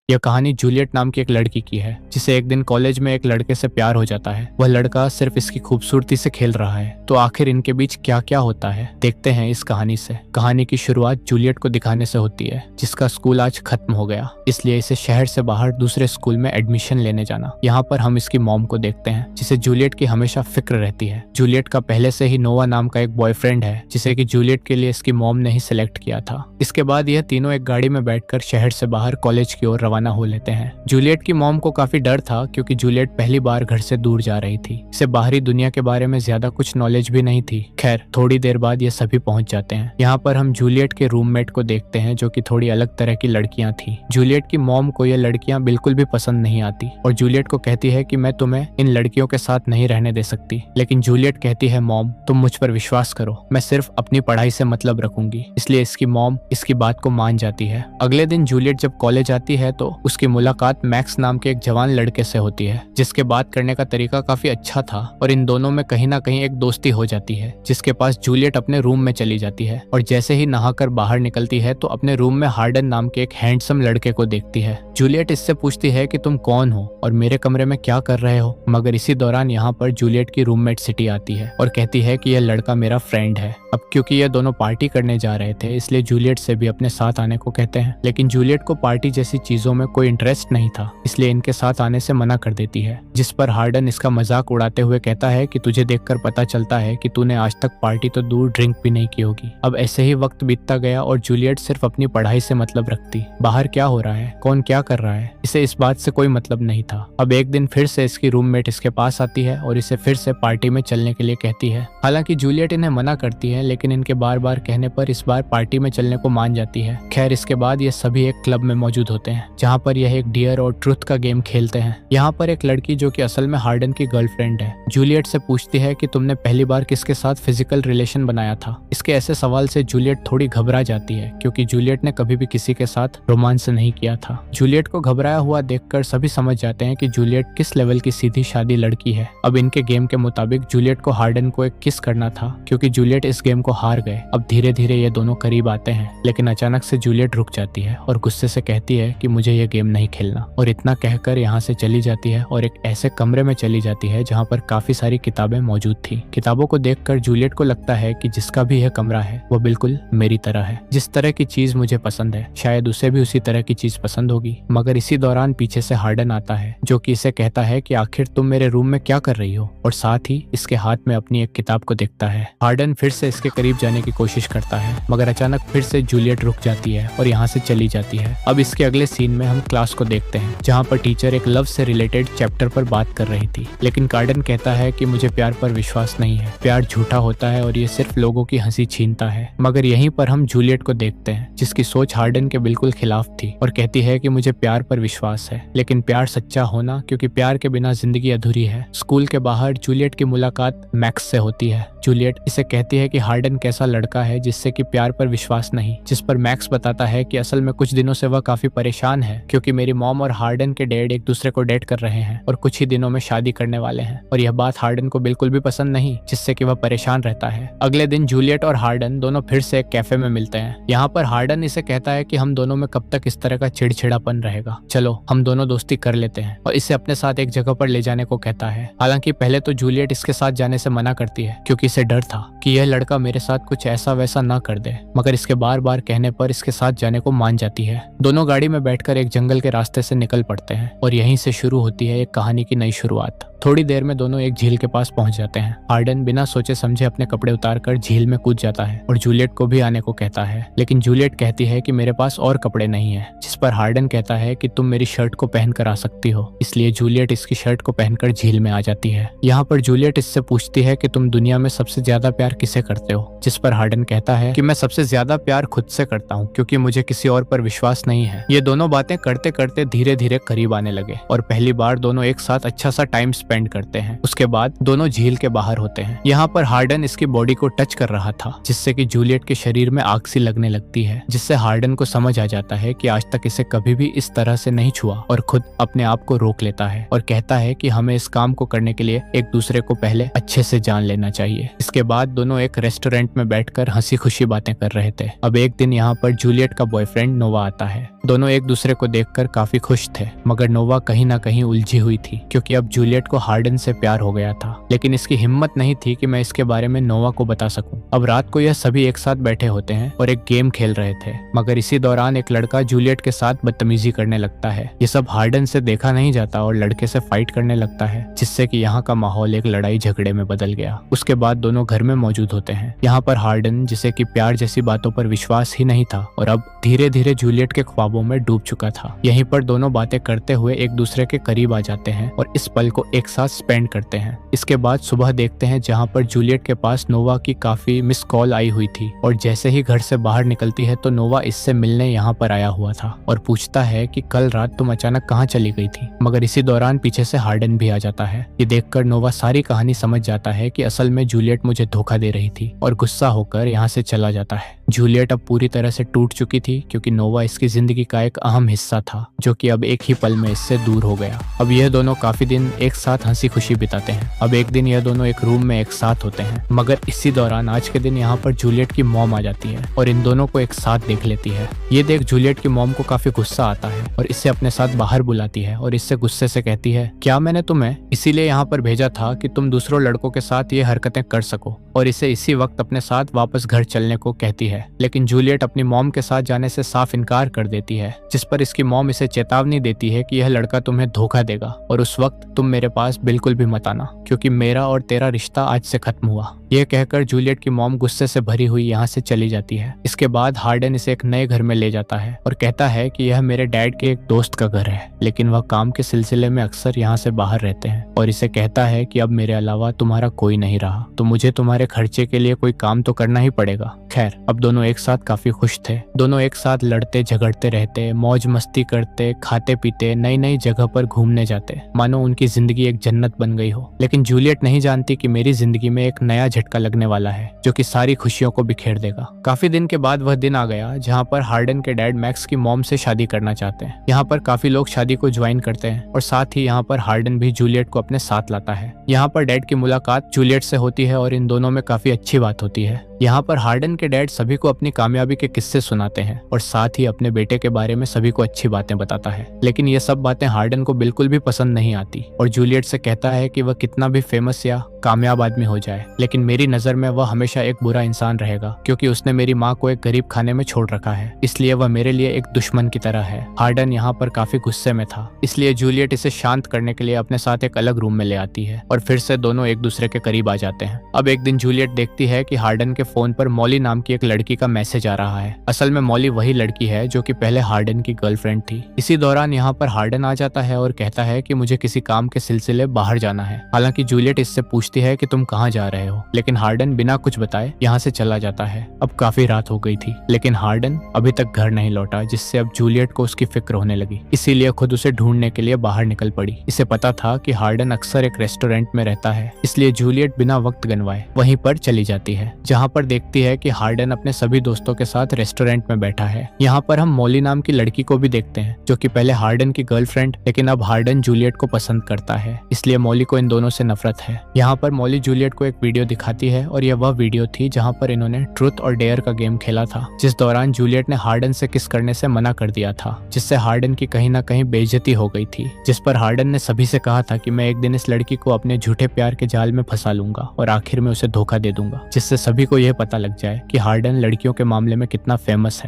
यह कहानी जूलियट नाम की एक लड़की की है जिसे एक दिन कॉलेज में एक लड़के से प्यार हो जाता है। वह लड़का सिर्फ इसकी खूबसूरती से खेल रहा है। तो आखिर इनके बीच क्या क्या होता है, देखते हैं इस कहानी से। कहानी की शुरुआत जूलियट को दिखाने से होती है जिसका स्कूल आज खत्म हो गया, इसलिए इसे शहर से बाहर दूसरे स्कूल में एडमिशन लेने जाना। यहाँ पर हम इसकी मॉम को देखते हैं जिसे जूलियट की हमेशा फिक्र रहती है। जूलियट का पहले से ही नोवा नाम का एक बॉयफ्रेंड है जिसे कि जूलियट के लिए इसकी मॉम ने ही सिलेक्ट किया था। इसके बाद यह तीनों एक गाड़ी में बैठकर शहर से बाहर कॉलेज की ओर रवाना हो लेते हैं। जूलियट की मॉम को काफी डर था क्योंकि जूलियट पहली बार घर से दूर जा रही थी। इसे बाहरी दुनिया के बारे में ज्यादा कुछ नॉलेज भी नहीं थी। खैर, थोड़ी देर बाद ये सभी पहुंच जाते हैं। यहाँ पर हम जूलियट के रूममेट को देखते हैं जो कि थोड़ी अलग तरह की लड़कियां थी। जूलियट की मॉम को ये लड़कियां बिल्कुल भी पसंद नहीं आती और जूलियट को कहती है कि मैं तुम्हें इन लड़कियों के साथ नहीं रहने दे सकती। लेकिन जूलियट कहती है, मॉम तुम मुझ पर विश्वास करो, मैं सिर्फ अपनी पढ़ाई से मतलब रखूंगी। इसलिए इसकी मॉम इसकी बात को मान जाती है। अगले दिन जूलियट जब कॉलेज आती है तो उसकी मुलाकात मैक्स नाम के एक जवान लड़के से होती है जिसके बात करने का तरीका काफी अच्छा था और इन दोनों में कहीं ना कहीं एक दोस्ती हो जाती है, जिसके पास जूलियट अपने रूम में चली जाती है और जैसे ही नहाकर बाहर निकलती है तो अपने रूम में हार्डन नाम के एक हैंडसम लड़के को देखती है। जूलियट इससे पूछती है कि तुम कौन हो और मेरे कमरे में क्या कर रहे हो, मगर इसी दौरान यहाँ पर जूलियट की रूममेट सिटी आती है और कहती है कि यह लड़का मेरा फ्रेंड है। अब क्योंकि ये दोनों पार्टी करने जा रहे थे इसलिए जूलियट से भी अपने साथ आने को कहते हैं, लेकिन जूलियट को पार्टी जैसी चीजों में कोई इंटरेस्ट नहीं था, इसलिए इनके साथ आने से मना कर देती है। जिस पर हार्डन इसका मजाक उड़ाते हुए कहता है कि तुझे देखकर पता चलता है कि तूने आज तक पार्टी तो दूर ड्रिंक भी नहीं की होगी। अब ऐसे ही वक्त बीतता गया और जूलियट सिर्फ अपनी पढ़ाई से मतलब रखती। बाहर क्या हो रहा है, कौन क्या कर रहा है, इसे इस बात से कोई मतलब नहीं था। अब एक दिन फिर से इसकी रूममेट इसके पास आती है और इसे फिर से पार्टी में चलने के लिए कहती है। हालांकि जूलियट इन्हें मना करती है लेकिन इनके बार बार कहने पर इस बार पार्टी में चलने को मान जाती है। खैर, इसके बाद ये सभी एक क्लब में मौजूद होते हैं जहाँ पर यह एक डियर और ट्रुथ का गेम खेलते हैं। यहाँ पर एक लड़की जो कि असल में हार्डन की गर्लफ्रेंड है जूलियट से पूछती है कि तुमने पहली बार किसके साथ फिजिकल रिलेशन बनाया था। इसके ऐसे सवाल से जूलियट थोड़ी घबरा जाती है क्योंकि जूलियट ने कभी भी किसी के साथ रोमांस नहीं किया था। जूलियट को घबराया हुआ देखकर सभी समझ जाते हैं कि जूलियट किस लेवल की सीधी शादी लड़की है। अब इनके गेम के मुताबिक जूलियट को हार्डन को एक किस करना था क्योंकि जूलियट इस गेम को हार गए। अब धीरे धीरे ये दोनों करीब आते हैं लेकिन अचानक से जूलियट रुक जाती है और गुस्से से कहती है कि मुझे ये गेम नहीं खेलना, और इतना कहकर यहाँ से चली जाती है और एक ऐसे कमरे में चली जाती है जहाँ पर काफी सारी किताबें मौजूद थी। किताबों को देखकर जूलियट को लगता है कि जिसका भी यह कमरा है वो बिल्कुल मेरी तरह है। जिस तरह की चीज मुझे पसंद है शायद उसे भी उसी तरह की चीज पसंद होगी। मगर इसी दौरान पीछे से हार्डन आता है जो कि इसे कहता है कि आखिर तुम मेरे रूम में क्या कर रही हो, और साथ ही इसके हाथ में अपनी एक किताब को देखता है। हार्डन फिर से इसके करीब जाने की कोशिश करता है मगर अचानक फिर से जूलियट रुक जाती है और यहाँ से चली जाती है। अब इसके अगले सीन में हम क्लास को देखते हैं जहाँ पर टीचर एक लव से रिलेटेड चैप्टर पर बात कर रही थी, लेकिन कार्डन कहता है कि मुझे प्यार पर विश्वास नहीं है, प्यार झूठा होता है और ये सिर्फ लोगों की हंसी छीनता है। मगर यहीं पर हम जूलियट को देखते हैं जिसकी सोच हार्डन के बिल्कुल खिलाफ थी और कहती है कि मुझे प्यार पर विश्वास है, लेकिन प्यार सच्चा होना, क्योंकि प्यार के बिना जिंदगी अधूरी है। स्कूल के बाहर जूलियट की मुलाकात मैक्स से होती है। जूलियट इसे कहती है कि हार्डन कैसा लड़का है जिससे कि प्यार पर विश्वास नहीं, जिस पर मैक्स बताता है कि असल में कुछ दिनों से वह काफी परेशान है क्योंकि मेरी मॉम और हार्डन के डैड एक दूसरे को डेट कर रहे हैं और कुछ ही दिनों में शादी करने वाले हैं, और यह बात हार्डन को बिल्कुल भी पसंद नहीं, जिससे कि वह परेशान रहता है। अगले दिन जूलियट और हार्डन दोनों फिर से एक कैफे में मिलते हैं। यहाँ पर हार्डन इसे कहता है कि हम दोनों में कब तक इस तरह का चिड़चिड़ापन रहेगा, चलो हम दोनों दोस्ती कर लेते हैं, और इसे अपने साथ एक जगह पर ले जाने को कहता है। हालांकि पहले तो जूलियट इसके साथ जाने से मना करती है क्योंकि इसे डर था कि यह लड़का मेरे साथ कुछ ऐसा वैसा ना कर दे, मगर इसके बार बार कहने पर इसके साथ जाने को मान जाती है। दोनों गाड़ी में बैठकर एक जंगल के रास्ते से निकल पड़ते हैं और यहीं से शुरू होती है एक कहानी की नई शुरुआत। थोड़ी देर में दोनों एक झील के पास पहुंच जाते हैं। हार्डन बिना सोचे समझे अपने कपड़े उतारकर झील में कूद जाता है और जूलियट को भी आने को कहता है, लेकिन जूलियट कहती है कि मेरे पास और कपड़े नहीं है, जिस पर हार्डन कहता है कि तुम मेरी शर्ट को पहनकर आ सकती हो। इसलिए जूलियट इसकी शर्ट को पहनकर झील में आ जाती है। यहाँ पर जूलियट इससे पूछती है कि तुम दुनिया में सबसे ज्यादा प्यार किसे करते हो, जिस पर हार्डन कहता है कि मैं सबसे ज्यादा प्यार खुद से करता हूँ क्योंकि मुझे किसी और पर विश्वास नहीं है। ये दोनों बातें करते करते धीरे धीरे करीब आने लगे और पहली बार दोनों एक साथ अच्छा सा टाइम स्पेंड करते हैं। उसके बाद दोनों झील के बाहर होते हैं। यहाँ पर हार्डन इसकी बॉडी को टच कर रहा था जिससे कि जूलियट के शरीर में आग सी लगने लगती है, जिससे हार्डन को समझ आ जाता है कि आज तक इसे कभी भी इस तरह से नहीं छुआ और खुद अपने आप को रोक लेता है और कहता है कि हमें इस काम को करने के लिए एक दूसरे को पहले अच्छे से जान लेना चाहिए। इसके बाद दोनों एक रेस्टोरेंट में बैठकर हंसी खुशी बातें कर रहे थे। अब एक दिन यहाँ पर जूलियट का बॉयफ्रेंड नोवा आता है। दोनों एक दूसरे को देखकर काफी खुश थे, मगर नोवा कहीं ना कहीं उलझी हुई थी क्योंकि अब जूलियट को हार्डन से प्यार हो गया था। लेकिन इसकी हिम्मत नहीं थी कि मैं इसके बारे में नोवा को बता सकूं। अब रात को यह सभी एक साथ बैठे होते हैं और एक गेम खेल रहे थे, मगर इसी दौरान एक लड़का जूलियट के साथ बदतमीजी करने लगता है। ये सब हार्डन से देखा नहीं जाता और लड़के से फाइट करने लगता है, जिससे कि यहाँ का माहौल एक लड़ाई झगड़े में बदल गया। उसके बाद दोनों घर में मौजूद होते हैं। यहाँ पर हार्डन, जिसे कि प्यार जैसी बातों पर विश्वास ही नहीं था और अब धीरे धीरे जूलियट के ख्वाबों में डूब चुका था, यहीं पर दोनों बातें करते हुए एक दूसरे के करीब आ जाते हैं और इस पल को एक साथ स्पेंड करते हैं। इसके बाद सुबह देखते हैं जहाँ पर जूलियट के पास नोवा की काफी मिस कॉल आई हुई थी और जैसे ही घर से बाहर निकलती है तो नोवा इससे मिलने यहाँ पर आया हुआ था और पूछता है कि कल रात तुम अचानक कहाँ चली गई थी। मगर इसी दौरान पीछे से हार्डन भी आ जाता है। ये देखकर नोवा सारी कहानी समझ जाता है कि असल में जूलियट मुझे धोखा दे रही थी और गुस्सा होकर यहाँ से चला जाता है। जूलियट अब पूरी तरह से टूट चुकी थी क्योंकि नोवा इसकी जिंदगी का एक अहम हिस्सा था, जो कि अब एक ही पल में इससे दूर हो गया। अब यह दोनों काफी दिन एक साथ हंसी खुशी बिताते हैं। अब एक दिन यह दोनों एक रूम में एक साथ होते हैं, मगर इसी दौरान आज के दिन यहाँ पर जूलियट की मॉम आ जाती है और इन दोनों को एक साथ देख लेती है। ये देख जूलियट की मॉम को काफी गुस्सा आता है और इसे अपने साथ बाहर बुलाती है और इससे गुस्से से कहती है, क्या मैंने तुम्हें इसीलिए यहाँ पर भेजा था कि तुम दूसरों लड़कों के साथ ये हरकतें कर सको, और इसे इसी वक्त अपने साथ वापस घर चलने को कहती है। लेकिन जूलियट अपनी मॉम के साथ जाने से साफ इनकार कर देती है, जिस पर इसकी मॉम इसे चेतावनी देती है कि यह लड़का तुम्हें धोखा देगा और उस वक्त तुम मेरे पास बिल्कुल भी मत आना, क्योंकि मेरा और तेरा रिश्ता आज से खत्म हुआ। यह कहकर जूलियट की मॉम गुस्से से भरी हुई यहाँ से चली जाती है। इसके बाद हार्डन इसे एक नए घर में ले जाता है और कहता है कि यह मेरे डैड के एक दोस्त का घर है, लेकिन वह काम के सिलसिले में अक्सर यहाँ से बाहर रहते हैं, और इसे कहता है कि अब मेरे अलावा तुम्हारा कोई नहीं रहा, तो मुझे तुम्हारे खर्चे के लिए कोई काम तो करना ही पड़ेगा। खैर, अब दोनों एक साथ काफी खुश थे। दोनों एक साथ लड़ते झगड़ते रहते, मौज मस्ती करते, खाते पीते, नई नई जगह पर घूमने जाते, मानो उनकी जिंदगी एक जन्नत बन गई हो। लेकिन जूलियट नहीं जानती कि मेरी जिंदगी में एक नया झटका लगने वाला है, जो कि सारी खुशियों को बिखेर देगा। काफी दिन के बाद वह दिन आ गया जहाँ पर हार्डन के डैड मैक्स की मॉम से शादी करना चाहते हैं। यहाँ पर काफी लोग शादी को ज्वाइन करते हैं और साथ ही यहाँ पर हार्डन भी जूलियट को अपने साथ लाता है। यहाँ पर डैड की मुलाकात जूलियट से होती है और इन दोनों में काफी अच्छी बात होती है। यहाँ पर हार्डन के डैड सभी को अपनी कामयाबी के किस्से सुनाते हैं और साथ ही अपने बेटे के बारे में सभी को अच्छी बातें बताता है। लेकिन ये सब बातें हार्डन को बिल्कुल भी पसंद नहीं आती और जूलियट से कहता है कि वह कितना भी फेमस या कामयाब आदमी हो जाए, लेकिन मेरी नजर में वह हमेशा एक बुरा इंसान रहेगा, क्योंकि उसने मेरी माँ को एक गरीब खाने में छोड़ रखा है, इसलिए वह मेरे लिए एक दुश्मन की तरह है। हार्डन यहाँ पर काफी गुस्से में था, इसलिए जूलियट इसे शांत करने के लिए अपने साथ एक अलग रूम में ले आती है और फिर से दोनों एक दूसरे के करीब आ जाते हैं। अब एक दिन जूलियट देखती है कि हार्डन के फोन पर मॉली नाम की एक लड़की का मैसेज आ रहा है। असल में मॉली वही लड़की है जो कि पहले हार्डन की गर्लफ्रेंड थी। इसी दौरान यहाँ पर हार्डन आ जाता है और कहता है कि मुझे किसी काम के सिलसिले बाहर जाना है। हालांकि जूलियट इससे पूछती है कि तुम कहाँ जा रहे हो, लेकिन हार्डन बिना कुछ बताए यहाँ से चला जाता है। अब काफी रात हो गई थी, लेकिन हार्डन अभी तक घर नहीं लौटा, जिससे अब जूलियट को उसकी फिक्र होने लगी। इसीलिए खुद उसे ढूंढने के लिए बाहर निकल पड़ी। इसे पता था कि हार्डन अक्सर एक रेस्टोरेंट में रहता है, इसलिए जूलियट बिना वक्त गंवाए वहीं पर चली जाती है, जहाँ पर देखती है कि हार्डन अपने सभी दोस्तों के साथ रेस्टोरेंट में बैठा है। यहाँ पर हम मॉली नाम की लड़की को भी देखते हैं, जो कि पहले हार्डन की गर्लफ्रेंड, लेकिन अब हार्डन जूलियट को पसंद करता है, इसलिए मॉली को इन दोनों से नफरत है। यहाँ पर मॉली जूलियट को एक वीडियो दिखाती है और यह वह वीडियो थी जहाँ पर इन्होंने ट्रूथ और डेयर का गेम खेला था, जिस दौरान जूलियट ने हार्डन से किस करने से मना कर दिया था, जिससे हार्डन की कहीं ना कहीं बेइज्जती हो गई थी। जिस पर हार्डन ने सभी से कहा था कि मैं एक दिन इस लड़की को अपने झूठे प्यार के जाल में फंसा लूंगा और आखिर में उसे धोखा दे दूंगा, जिससे सभी को यह पता लग जाए कि हार्डन लड़कियों के मामले में कितना फेमस है।